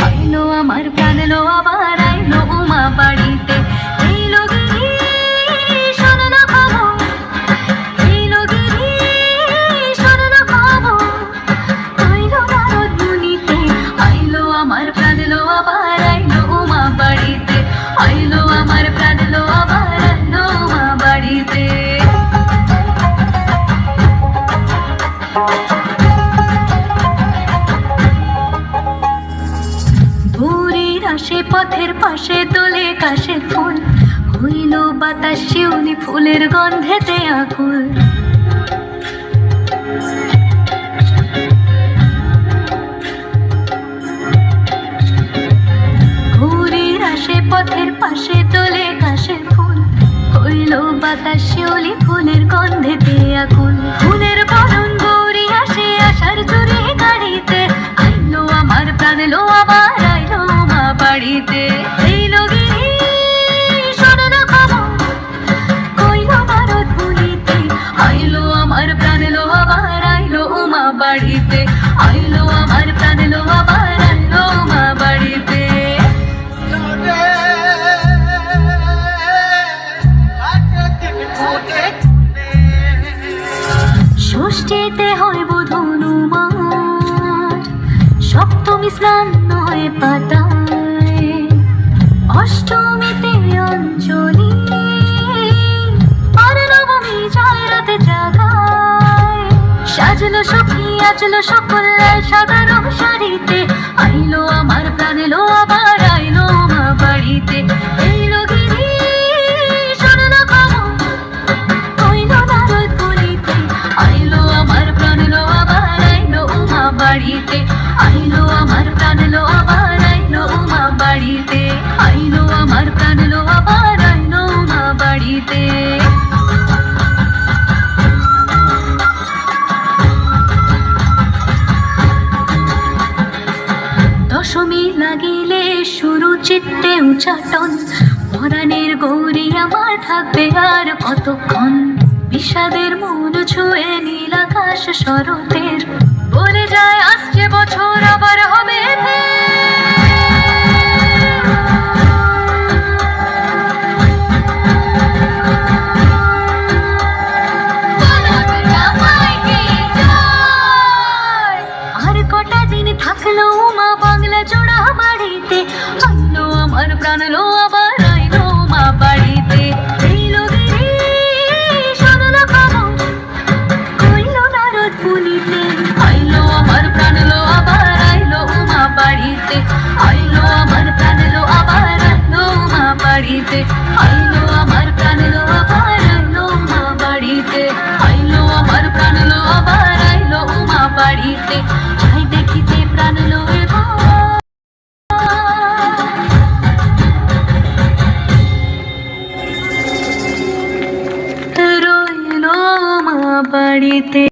আইলো আমার প্রাণ লো আবার আইলো উমা বাড়িতে। এইলো গিরি শোনো না খবর, এইলো গিরি শোনো না খবর, আইলো নারদ মুনিতে। আইলো আমার প্রাণ লো আবার আইলো উমা বাড়িতে, আইলো আমার প্রাণ লো আবার আইলো উমা বাড়িতে। ভোরের আসে পথের পাশে তোলে কাশের ফুল, হইল বাতাস শিউলি ফুলের গন্ধেতে আকুল। ভোরের আসে পথের পাশে তোলে কাশের ফুল, হইল বাতাস শিউলি ফুলের গন্ধেতে আকুল। ফুলের বরণ গৌরী আসে আশার জুড়ে গাড়িতে, আইলো আমার প্রাণ লো আবার আইলো মা বাড়িতে। এইলো গিরি শোনো না খবর, কইলো নারদ মুনিতে। আইলো আমার প্রাণ লো আবার আইলো উমা বাড়িতে, আইলো আমার প্রাণ লো আবার আইলো উমা বাড়িতে। ষষ্ঠীতে হয় বোধনু মার, সপ্তমী স্নান নয় পাতায়, অষ্টমীতে অঞ্জলি, আর নবমী যায় রাতে জাগায়। সাজলো সখী আজলো সকল লাল সাদা রং শাড়িতে, আইলো আমার প্রাণ লো আবার আইলো মা বাড়িতে। এইলো গিরি শোনো না খবর, কইলো নারদ মুনিতে। আইলো আমার প্রাণ লো আবার আইলো উমা বাড়িতে, আইলো আমার প্রাণ লো আবার আইলো উমা বাড়িতে, আইলো আমার প্রাণ লো আবার আইলো উমা বাড়িতে। দশমী লাগিলে শুরু চিত্তে উচ্চাটন, পরাণের গৌরী আমার থাকবে আর কতক্ষণ। বিষাদের মন ছুঁয়ে নীল আকাশ শরতের, বলে যায় আসছে বছর আবার হবে আর কটা দিন থাকলো মা বাংলা জোড়া বাড়িতে। আইলো আমার প্রাণ লো আবার আইলো মা বাড়িতে। এইলো গিরি শোনো না খবর, কইলো নারদ মুনিতে। আইলো আমার প্রাণ লো আবার আইলো উমা বাড়িতে, আইলো আমার প্রাণ লো আবার আইলো উমা বাড়িতে, আইলো আমার প্রাণ লো আবার আইলো উমা বাড়িতে, আইলো আমার প্রাণ লো আবার আইলো উমা বাড়িতে। যাই দেখিতে প্রাণ লো রইলো মা বাড়িতে।